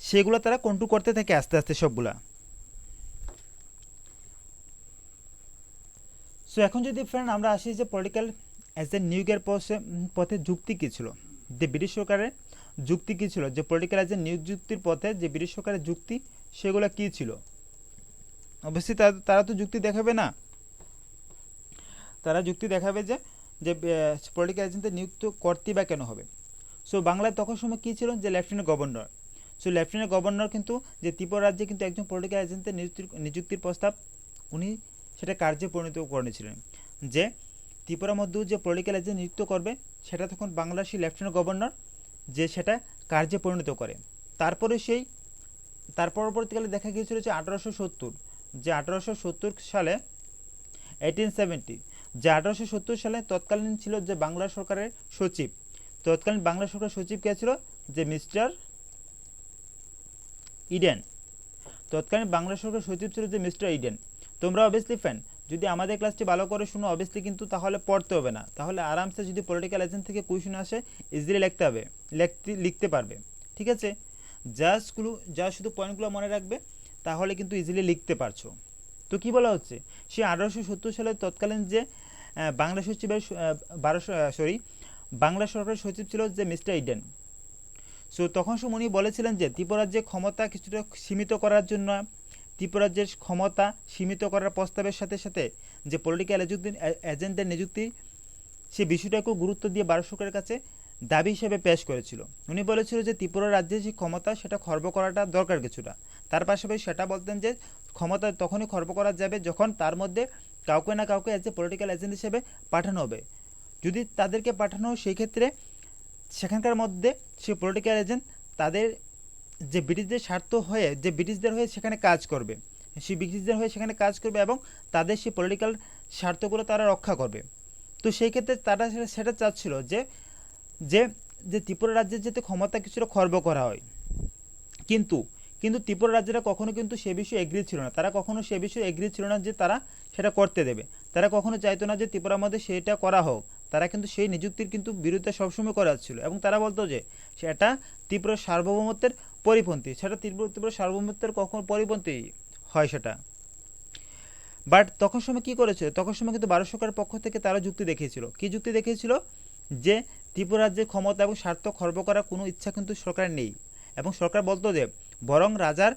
সেগুলো তারা কন্ট্রোল করতে থাকে আস্তে আস্তে সবগুলা। সো এখন যদি ফ্রেন্ড আমরা আসি যে পলিটিক্যাল এজেন্ট নিয়োগের পথে যুক্তি কী ছিল, যে ব্রিটিশ সরকারের যুক্তি কী ছিল, যে পলিটিক্যাল এজেন্ট নিয়োগ যুক্তির পথে যে ব্রিটিশ সরকারের যুক্তি সেগুলো কী ছিল। অবশ্যই তারা তো যুক্তি দেখাবে না, তারা যুক্তি দেখাবে যে পলিটিক্যাল এজেন্টদের নিযুক্ত করতেই বা কেন হবে। সো বাংলায় তখন সময় কী ছিল, যে lieutenant governor. So lieutenant governor কিন্তু যে ত্রিপুরা রাজ্যে কিন্তু একজন পলিটিক্যাল এজেন্টের নিযুক্তির প্রস্তাব উনি সেটা কার্যে পরিণত করেছিলেন, যে ত্রিপুরার মধ্যেও যে পলিটিক্যাল এজেন্ট নিযুক্ত করবে সেটা তখন বাংলার সেই লেফটেন্যান্ট গভর্নর যে সেটা কার্যে পরিণত করে। তার পরবর্তীকালে দেখা গিয়েছিল যে 1870 সালে 1870 যে 1870 সালে তৎকালীন ছিল যে বাংলা সরকারের সচিব, তৎকালীন বাংলা সরকারের সচিব কে ছিল, যে মিস্টার ইডেন। তৎকালীন বাংলা সরকারের সচিব ছিল যে মিস্টার ইডেন। তোমরা অবভিয়াসলি ফ্রেন্ড যদি আমাদের ক্লাসটি ভালো করে শুনো অবভিয়াসলি কিন্তু তাহলে পড়তে হবে না, তাহলে আরামসে যদি পলিটিক্যাল এজেন্ট থেকে কোয়েশ্চন আসে ইজিলি লিখতে পারবে। ঠিক আছে, যা শুধু পয়েন্টগুলো মনে রাখবে তাহলে কিন্তু ইজিলি লিখতে পারছো। তো কি বলা হচ্ছে, সে 1870 সালে তৎকালীন যে বাংলা সরকারের সচিব ছিল যে মিস্টার ইডেন। সো তখন উনি বলেছিলেন যে ত্রিপুরাজ্যের ক্ষমতা কিছুটা সীমিত করার জন্য, ত্রিপুরাজ্যের ক্ষমতা সীমিত করার প্রস্তাবের সাথে সাথে যে পলিটিক্যাল এজেন্টদের নিযুক্তি সে বিষয়টাকেও গুরুত্ব দিয়ে ভারত সরকারের কাছে দাবি হিসেবে পেশ করেছিল। উনি বলেছিল যে ত্রিপুরা রাজ্যের যে ক্ষমতা সেটা খর্ব করাটা দরকার কিছুটা। তার পাশাপাশি সেটা বলতেন যে ক্ষমতা তখনই খর্ব করা যাবে যখন তার মধ্যে কাউকে না কাউকে অ্যাজ এ পলিটিক্যাল এজেন্ট হিসেবে পাঠানো হবে। যদি তাদেরকে পাঠানো সেই ক্ষেত্রে সেখানকার মধ্যে সে পলিটিক্যাল এজেন্ট তাদের যে ব্রিটিশদের স্বার্থ হয়ে যে ব্রিটিশদের হয়ে সেখানে কাজ করবে, সেই ব্রিটিশদের হয়ে সেখানে কাজ করবে এবং তাদের সেই পলিটিক্যাল স্বার্থগুলো তারা রক্ষা করবে। তো সেই ক্ষেত্রে তারা সেটা চাচ্ছিল যে যে যে ত্রিপুরা রাজ্যের যাতে ক্ষমতা কিছুটা খর্ব করা হয়। কিন্তু কিন্তু ত্রিপুরা রাজ্যেরা কখনো কিন্তু সে বিষয়ে এগ্রি ছিল না, তারা কখনো সে বিষয়ে এগ্রি ছিল না যে তারা সেটা করতে দেবে। তারা কখনো চাইতো না যে ত্রিপুরার মধ্যে সেটা করা হোক। তারা কিন্তু সেই নিযুক্তির কিন্তু বিরুদ্ধে সবসময় করা ছিল এবং তারা বলতো যে সেটা ত্রিপুরার সার্বভৌমত্বের পরিপন্থী, সেটা ত্রিপুরার সার্বভৌমত্বের কখনো পরিপন্থী হয় সেটা। বাট তখন সময় কী করেছিল, তখন সময় কিন্তু ভারত সরকারের পক্ষ থেকে তারা যুক্তি দেখিয়েছিল। কী যুক্তি দেখিয়েছিল? যে ত্রিপুরা রাজ্যের ক্ষমতা এবং স্বার্থ খর্ব করার কোনো ইচ্ছা কিন্তু সরকারের নেই এবং সরকার বলতো যে বরং রাজার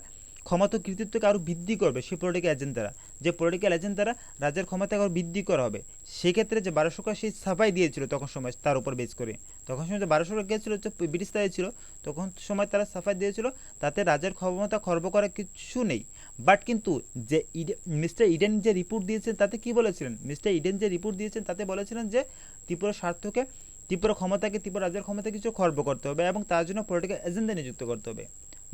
ক্ষমতা কৃতিত্বকে আরও বৃদ্ধি করবে সেই পলিটিক্যাল এজেন্টরা, যে পলিটিক্যাল এজেন্টরা রাজ্যের ক্ষমতাকে আরও বৃদ্ধি করা হবে। সেক্ষেত্রে যে ভারত সরকার সেই সাফাই দিয়েছিল তখন সময় তার উপর বেস করে, তখন সময় যে ভারত সরকার গিয়েছিল হচ্ছে ব্রিটিশ ছিল, তখন সময় তারা সাফাই দিয়েছিল তাতে রাজ্যের ক্ষমতা খর্ব করার কিছু নেই। বাট কিন্তু যে মিস্টার ইডেন যে রিপোর্ট দিয়েছেন তাতে কি বলেছিলেন, মিস্টার ইডেন যে রিপোর্ট দিয়েছেন তাতে বলেছিলেন যে ত্রিপুরার স্বার্থকে, ত্রিপুরা ক্ষমতাকে, ত্রিপুরা রাজ্যের ক্ষমতা কিছু খর্ব করতে হবে এবং তার জন্য পলিটিক্যাল এজেন্ডা নিযুক্ত করতে হবে।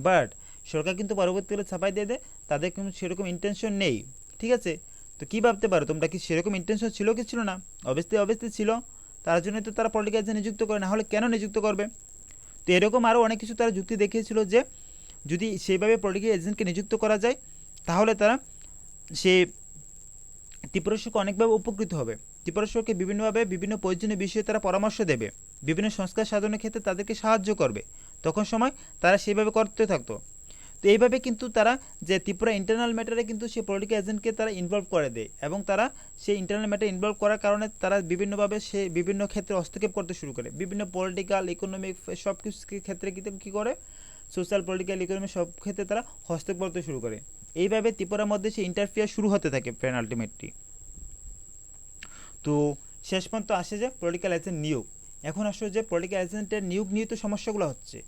বাট সরকার কিন্তু পরবর্তীকালে ছাপাই দিয়ে দেয় তাদের কিন্তু সেরকম ইন্টেনশন নেই। ঠিক আছে, তো কী ভাবতে পারো তোমরা, কি সেরকম ইন্টেনশন ছিল কি ছিল না? অবশ্যই ছিল, তার জন্যই তো তারা পলিটিক্যাল এজেন্ট নিযুক্ত করে, না হলে কেন নিযুক্ত করবে? তো এরকম আরও অনেক কিছু তারা যুক্তি দেখিয়েছিল যে যদি সেইভাবে পলিটিক্যাল এজেন্টকে নিযুক্ত করা যায় তাহলে তারা সে ত্রিপুরা সরকার অনেকভাবে উপকৃত হবে। ত্রিপুরা সরকারকে বিভিন্নভাবে বিভিন্ন প্রয়োজনীয় বিষয়ে তারা পরামর্শ দেবে, বিভিন্ন সংস্কার সাধনের ক্ষেত্রে তাদেরকে সাহায্য করবে। তখন সময় তারা সেইভাবে করতে থাকতো। তো এইভাবে কিন্তু তারা যে ত্রিপুরা ইন্টারনাল ম্যাটারে কিন্তু সেই পলিটিক্যাল এজেন্টকে তারা ইনভলভ করে দেয় এবং তারা সেই ইন্টারনাল ম্যাটারে ইনভলভ করার কারণে তারা বিভিন্নভাবে সে বিভিন্ন ক্ষেত্রে হস্তক্ষেপ করতে শুরু করে, বিভিন্ন পলিটিক্যাল ইকোনমিক সব কিছু ক্ষেত্রে কিন্তু কী করে, সোশ্যাল পলিটিক্যাল ইকোনমিক সব ক্ষেত্রে তারা হস্তক্ষেপ করতে শুরু করে। এইভাবে ত্রিপুরার মধ্যে সেই ইন্টারফিয়ার শুরু হতে থাকে ফ্রেন্ড আলটিমেটলি। তো শেষ পর্যন্ত আসে যে পলিটিক্যাল এজেন্ট নিয়োগ। এখন আসলে যে পলিটিক্যাল এজেন্টের নিয়োগ নিয়ে তো সমস্যাগুলো হচ্ছে,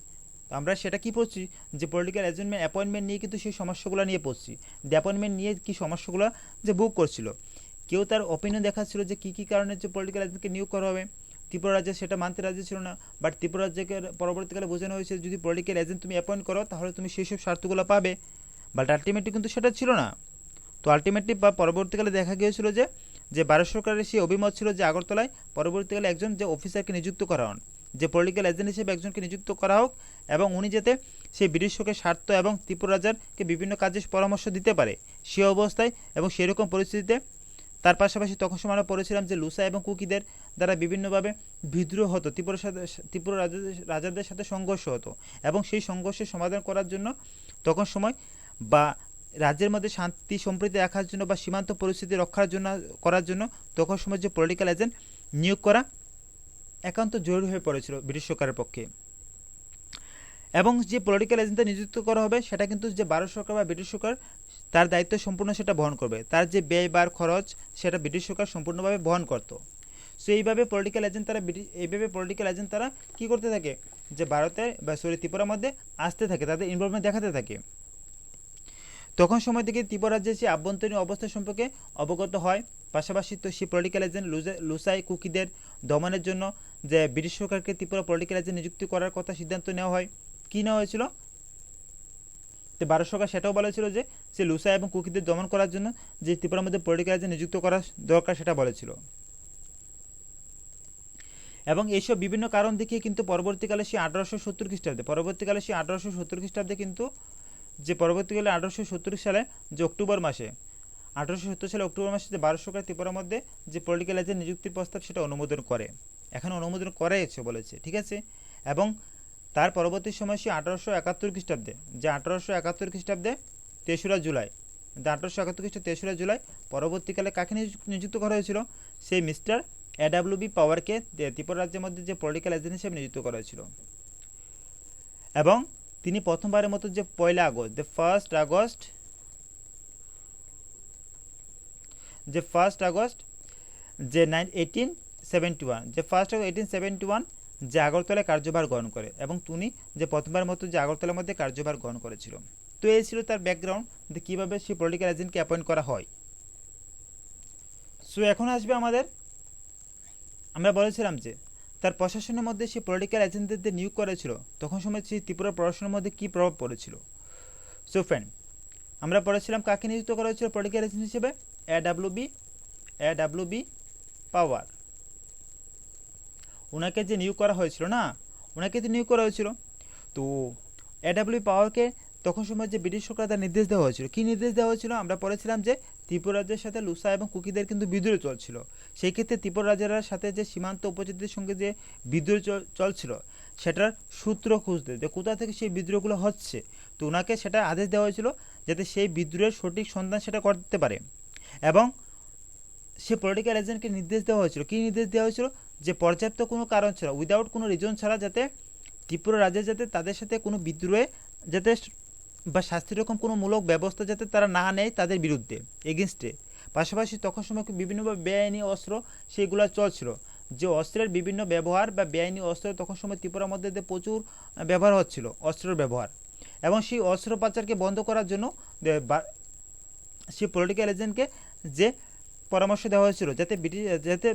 তো আমরা সেটা কি পড়ছি যে পলিটিক্যাল এজেন্টমেন্ট অ্যাপয়েন্টমেন্ট নিয়ে কিন্তু সেই সমস্যাগুলো নিয়ে পড়ছি। যে অ্যাপয়েন্টমেন্ট নিয়ে কি সমস্যাগুলো যে বুক করছিল, কেউ তার অপিনিয়ন দেখাচ্ছিল যে কী কী কারণে যে পলিটিক্যাল এজেন্টকে নিয়োগ করা হবে। ত্রিপুরা রাজ্যে সেটা মানতে রাজি ছিল না, বাট ত্রিপুরা রাজ্যকে পরবর্তীকালে বোঝানো হয়েছে যদি পলিটিক্যাল এজেন্ট তুমি অ্যাপয়েন্ট করো তাহলে তুমি সেই সব স্বার্থগুলো পাবে। বাট আলটিমেটলি কিন্তু সেটা ছিল না। তো আলটিমেটলি বা পরবর্তীকালে দেখা গিয়েছিল যে যে ভারত সরকারের সেই অভিমত ছিল যে আগরতলায় পরবর্তীকালে একজন যে অফিসারকে নিযুক্ত করা হন, যে পলিটিক্যাল এজেন্ট হিসেবে একজনকে নিযুক্ত করা হোক এবং উনি যাতে সেই ব্রিটিশ সরকারের স্বার্থ এবং ত্রিপুরা রাজারকে বিভিন্ন কাজে পরামর্শ দিতে পারে সে অবস্থায় এবং সেরকম পরিস্থিতিতে। তার পাশাপাশি তখন সময় আমরা পড়েছিলাম যে লুসা এবং কুকিদের দ্বারা বিভিন্নভাবে বিদ্রোহ হতো, ত্রিপুরা রাজাদের সাথে সংঘর্ষ হতো এবং সেই সংঘর্ষের সমাধান করার জন্য তখন সময় বা রাজ্যের মধ্যে শান্তি সম্প্রীতি রাখার জন্য বা সীমান্ত পরিস্থিতি রক্ষার জন্য করার জন্য তখন সময় যে পলিটিক্যাল এজেন্ট নিয়োগ করা একান্ত জরুরি হয়ে পড়েছিল ব্রিটিশ সরকারের পক্ষে। এবং যে পলিটিক্যাল এজেন্টটা নিযুক্ত করা হবে সেটা কিন্তু যে ভারত সরকার বা ব্রিটিশ সরকার তার দায়িত্ব সম্পূর্ণ সেটা বহন করবে, তার যে ব্যয় বার খরচ সেটা ব্রিটিশ সরকার সম্পূর্ণভাবে বহন করতো। সো এইভাবে পলিটিক্যাল এজেন্ট তারা কী করতে থাকে, যে ভারতে বা ত্রিপুরার মধ্যে আসতে থাকে, তাদের ইনভলভমেন্ট দেখাতে থাকে। তখন সময় থেকে ত্রিপুরা রাজ্যের সেই আভ্যন্তরীণ অবস্থা সম্পর্কে অবগত হয়। পাশাপাশি তো সেই পলিটিক্যাল এজেন্ট লুসাই কুকিদের দমনের জন্য যে ব্রিটিশ সরকারকে ত্রিপুরা পলিটিক্যাল এজেন্ট নিযুক্তি করার কথা সিদ্ধান্ত নেওয়া হয়। কী নেওয়া হয়েছিল, তো ভারত সরকার সেটাও বলেছিল যে সে লুসাই এবং কুকিদের দমন করার জন্য যে ত্রিপুরার মধ্যে পলিটিক্যাল এজেন্ট নিযুক্ত করা দরকার সেটা বলেছিল। এবং এইসব বিভিন্ন কারণ দেখিয়ে কিন্তু পরবর্তীকালে সেই 1870 খ্রিস্টাব্দে কিন্তু যে পরবর্তীকালে 1870 সালে যে অক্টোবর মাসে যে ভারত সরকার ত্রিপুরার মধ্যে যে পলিটিক্যাল এজেন্ট নিযুক্তির প্রস্তাব সেটা অনুমোদন করে, এখন অনুমোদন করেছে বলেছে, ঠিক আছে। এবং তার পরবর্তী সময় সে 1871 খ্রিস্টাব্দে যে 1871 খ্রিস্টাব্দে 3রা জুলাই 3রা জুলাই পরবর্তীকালে কাকে নিযুক্ত করা হয়েছিল, সেই মিস্টার AWB পাওয়ারকে ত্রিপুরা রাজ্যের মধ্যে যে পলিটিক্যাল এজেন্ট হিসেবে নিযুক্ত করা হয়েছিল। এবং তিনি প্রথমবারের মতো যে 1 আগস্ট যে 1 আগস্ট যে 1871 যে আগরতলায় কার্যভার গ্রহণ করে এবং তিনি যে প্রথমবার মতো যে আগরতলার মধ্যে কার্যভার গ্রহণ করেছিল। তো এই ছিল তার ব্যাকগ্রাউন্ড যে কীভাবে সেই পলিটিক্যাল এজেন্টকে অ্যাপয়েন্ট করা হয়। সো এখন আসবে আমরা বলেছিলাম যে তার প্রশাসনের মধ্যে সে পলিটিক্যাল এজেন্টদের নিয়োগ করেছিল তখন সময় সেই ত্রিপুরা প্রশাসনের মধ্যে কী প্রভাব পড়েছিল। সো ফ্রেন্ড, আমরা পড়েছিলাম কাকে নিযুক্ত করা হয়েছিল পলিটিক্যাল এজেন্ট হিসেবে, এডাব্লিউবি পাওয়ার। ওনাকে যে নিয়োগ করা হয়েছিল না, ওনাকে তো নিয়োগ করা হয়েছিল। তো এডাব্লিউ পাওয়ারকে তখন সময় যে ব্রিটিশ সরকার তার নির্দেশ দেওয়া হয়েছিল, কী নির্দেশ দেওয়া হয়েছিল আমরা পড়েছিলাম যে ত্রিপুরা রাজ্যের সাথে লুসা এবং কুকিদের কিন্তু বিদ্রোহ চলছিল। সেই ক্ষেত্রে ত্রিপুরা রাজ্যের সাথে যে সীমান্ত উপজাতিদের সঙ্গে যে বিদ্রোহ চলছিল সেটার সূত্র খুঁজতে, যে কোথা থেকে সেই বিদ্রোহগুলো হচ্ছে। তো ওনাকে সেটা আদেশ দেওয়া হয়েছিল যাতে সেই বিদ্রোহের সঠিক সন্ধান সেটা করতে পারে। এবং সে পলিটিক্যাল এজেন্টকে নির্দেশ দেওয়া হয়েছিল, কী নির্দেশ দেওয়া হয়েছিল, যে পর্যাপ্ত কোনো কারণ ছাড়া, উইদাউট কোনো রিজন ছাড়া যাতে ত্রিপুরা রাজ্যে যাতে তাদের সাথে কোনো বিদ্রোহে যাতে বা শাস্তি রকম কোনো মূলক ব্যবস্থা যাতে তারা না নেয় তাদের বিরুদ্ধে, এগেনস্টে। পাশাপাশি তখন সময় বিভিন্নভাবে বেআইনি অস্ত্র সেইগুলো চলছিল, যে অস্ত্রের বিভিন্ন ব্যবহার বা বেআইনি অস্ত্র তখন সময় ত্রিপুরার মধ্যে প্রচুর ব্যবহার হচ্ছিল, অস্ত্রের ব্যবহার। এবং সেই অস্ত্র পাচারকে বন্ধ করার জন্য সেই পলিটিক্যাল এজেন্টকে যে পরামর্শ দেওয়া হয়েছিল যাতে যাতে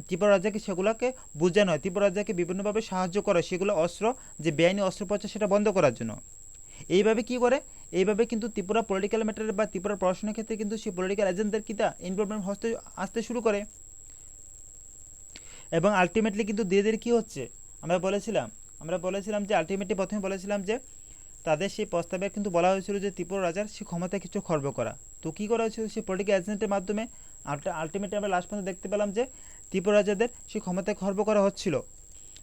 ত্রিপুরা রাজ্যকে সেগুলোকে বোঝানো হয়, ত্রিপুরা রাজ্যকে বিভিন্নভাবে সাহায্য করে সেগুলো অস্ত্র যে বেআইনি অস্ত্র পাচার সেটা বন্ধ করার জন্য। এইভাবে কি করে, এইভাবে কিন্তু ত্রিপুরা পলিটিক্যাল ম্যাটারে বা ত্রিপুরা পড়াশোনার ক্ষেত্রে কিন্তু সেই পলিটিক্যাল এজেন্টদের কিটা ইনভলভমেন্ট আসতে শুরু করে। এবং আলটিমেটলি কিন্তু ধীরে ধীরে কী হচ্ছে, আমরা বলেছিলাম যে আলটিমেটলি প্রথমে বলেছিলাম যে তাদের সেই প্রস্তাবে কিন্তু বলা হয়েছিল যে ত্রিপুরা রাজার সেই ক্ষমতায় কিছু খর্ব করা। তো কী করা হয়েছিল সেই পলিটিক্যাল এজেন্টের মাধ্যমে, আলটিমেটলি আমরা লাস্ট পর্যন্ত দেখতে পেলাম যে ত্রিপুরা রাজাদের সেই ক্ষমতায় খর্ব করা হচ্ছিল।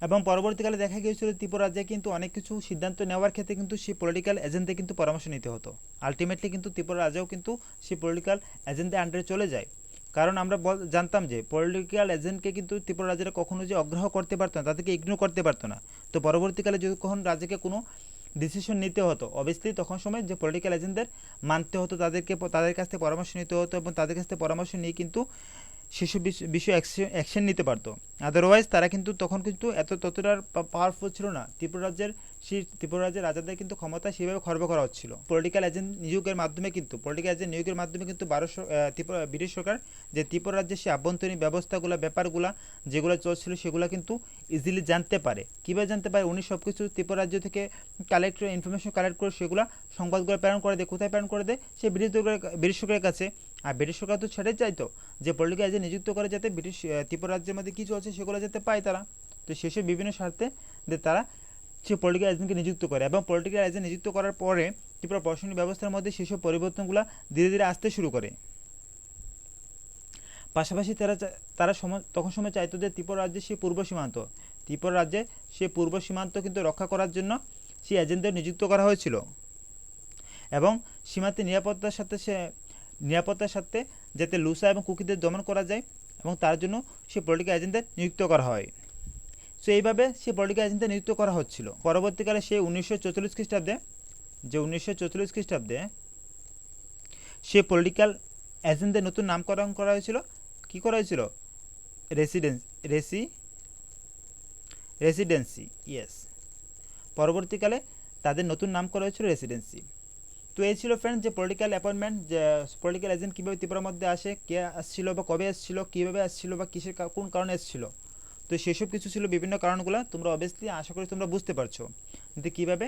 এবং পরবর্তীকালে দেখা গিয়েছিল ত্রিপুরা রাজ্যে কিন্তু অনেক কিছু সিদ্ধান্ত নেওয়ার ক্ষেত্রে কিন্তু সেই পলিটিক্যাল এজেন্টদের কিন্তু পরামর্শ নিতে হতো। আলটিমেটলি কিন্তু ত্রিপুরা রাজ্যেও কিন্তু সেই পলিটিক্যাল এজেন্টদের আন্ডারে চলে যায়। কারণ আমরা জানতাম যে পলিটিক্যাল এজেন্টকে কিন্তু ত্রিপুরা রাজ্যেরা কখনো যে অগ্রাহ্য করতে পারতো না, তাদেরকে ইগনোর করতে পারতো না। তো পরবর্তীকালে যখন রাজ্যকে কোনো ডিসিশন নিতে হতো, অবভিয়াসলি তখন সময় যে পলিটিক্যাল এজেন্টদের মানতে হতো, তাদের কাছ থেকে পরামর্শ নিতে হতো এবং তাদের কাছ থেকে পরামর্শ নিয়ে কিন্তু সেসব বিষয়ে অ্যাকশন নিতে পারতো। আদারওয়াইজ তারা কিন্তু তখন কিন্তু ততটা পাওয়ারফুল ছিল না। ত্রিপুরা রাজ্যের রাজাদের কিন্তু ক্ষমতা সেভাবে খর্ব করা হচ্ছিল পলিটিক্যাল এজেন্ট নিয়োগের মাধ্যমে। কিন্তু ব্রিটিশ সরকার যে ত্রিপুরা রাজ্যের সেই আভ্যন্তরীণ ব্যবস্থাগুলো, ব্যাপারগুলো যেগুলো চলছিল সেগুলো কিন্তু ইজিলি জানতে পারে। কীভাবে জানতে পারে, উনি সব কিছু ত্রিপুরা রাজ্য থেকে ইনফরমেশন কালেক্ট করে সেগুলো সংবাদগুলো প্রেরণ করে দেয়। কোথায় প্রেরণ করে দেয়, সেই ব্রিটিশ সরকারের কাছে। আর ব্রিটিশ সরকার তো সেটাই চাইতো যে পলিটিক্যাল এজেন্ট নিযুক্ত করে যাতে ত্রিপুরা রাজ্যের মধ্যে কী চলছে সেগুলো যাতে পায় তারা। তো সেসব বিভিন্ন স্বার্থে তারা সে পলিটিক্যাল এজেন্টকে নিযুক্ত করে। এবং পলিটিক্যাল এজেন্ট নিযুক্ত করার পরে ত্রিপুরা প্রশাসনিক ব্যবস্থার মধ্যে সেসব পরিবর্তনগুলো ধীরে ধীরে আসতে শুরু করে। পাশাপাশি তারা তখন সময় চাইতো যে ত্রিপুরা রাজ্যের সেই পূর্ব সীমান্ত কিন্তু রক্ষা করার জন্য সেই এজেন্টদের নিযুক্ত করা হয়েছিল। এবং সীমান্তে নিরাপত্তার সাথে যাতে লুসা এবং কুকিদের দমন করা যায় এবং তার জন্য সেই পলিটিক্যাল এজেন্টদের নিযুক্ত করা হয়। সো এইভাবে সেই পলিটিক্যাল এজেন্টদের নিযুক্ত করা হচ্ছিল। পরবর্তীকালে সেই 1944 খ্রিস্টাব্দে সেই পলিটিক্যাল এজেন্টদের নতুন নামকরণ করা হয়েছিল। কী করা হয়েছিল, রেসিডেন্সি। ইয়েস, পরবর্তীকালে তাদের নতুন নাম করা হয়েছিল রেসিডেন্সি। তো এই ছিল ফ্রেন্ড যে পলিটিক্যাল অ্যাপয়েন্টমেন্ট, যে পলিটিক্যাল এজেন্ট কীভাবে ত্রিপুরার মধ্যে আসে, কে আসছিল বা কবে আসছিল, কীভাবে আসছিল বা কোন কারণে এসেছিল। তো সেসব কিছু ছিল বিভিন্ন কারণগুলো। তোমরা অবভিয়াসলি আশা করি তোমরা বুঝতে পারছো যে কীভাবে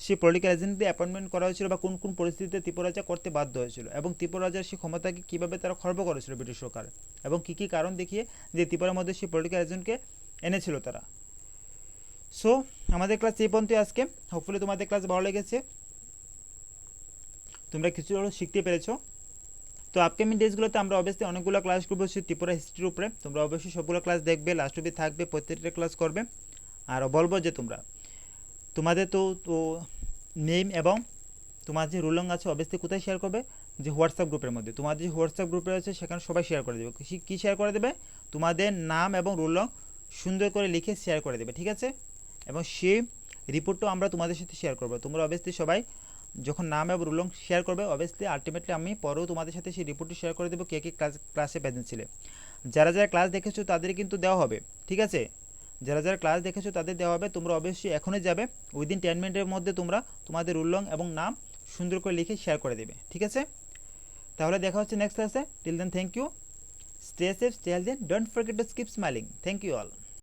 সেই পলিটিক্যাল এজেন্টদের অ্যাপয়েন্টমেন্ট করা হয়েছিল বা কোন কোন পরিস্থিতিতে ত্রিপুরা রাজা করতে বাধ্য হয়েছিল এবং ত্রিপুরা রাজার সেই ক্ষমতাকে কীভাবে তারা খর্ব করেছিল ব্রিটিশ সরকার, এবং কী কী কারণ দেখিয়ে যে ত্রিপুরার মধ্যে সেই পলিটিক্যাল এজেন্টকে এনেছিল তারা। সো আমাদের ক্লাস এই পর্যন্তই আজকে। হোপফুলি তোমাদের ক্লাস ভালো লেগেছে, তোমরা কিছু শিখতে পেরেছো। তো আপকামিং ডেজগুলোতে আমরা অবশ্যই অনেকগুলো ক্লাস করবো ত্রিপুরা হিস্ট্রির উপরে। তোমরা অবশ্যই সবগুলো ক্লাস দেখবে, লাস্ট অবধি থাকবে, প্রত্যেকটা ক্লাস করবে। আর বলবো যে তোমাদের তো নেম এবং তোমার যে রুল নং আছে অবশ্যই কোথায় শেয়ার করবে, যে হোয়াটসঅ্যাপ গ্রুপের মধ্যে। তোমাদের যে হোয়াটসঅ্যাপ গ্রুপে আছে সেখানে সবাই শেয়ার করে দেবে। কী শেয়ার করে দেবে, তোমাদের নাম এবং রুল নং সুন্দর করে লিখে শেয়ার করে দেবে, ঠিক আছে। এবং সেই রিপোর্টটাও আমরা তোমাদের সাথে শেয়ার করবো। তোমরা অবশ্যই সবাই যখন নাম এবং রুল নং শেয়ার করবে, অবভিয়াসলি আলটিমেটলি আমি পরেও তোমাদের সাথে সেই রিপোর্টটি শেয়ার করে দেবো কে কে ক্লাসে প্রেজেন্ট ছিলে। যারা যারা ক্লাস দেখেছো তাদের কিন্তু দেওয়া হবে, ঠিক আছে। যারা যারা ক্লাস দেখেছো তাদের দেওয়া হবে। তোমরা অবশ্যই এখনই যাবে, উইদিন 10 মিনিটের মধ্যে তোমরা তোমাদের রুল নং এবং নাম সুন্দর করে লিখে শেয়ার করে দেবে, ঠিক আছে। তাহলে দেখা হচ্ছে নেক্সট ক্লাসে। Till then thank you, stay safe, stay healthy, don't forget to keep smiling. Thank you all.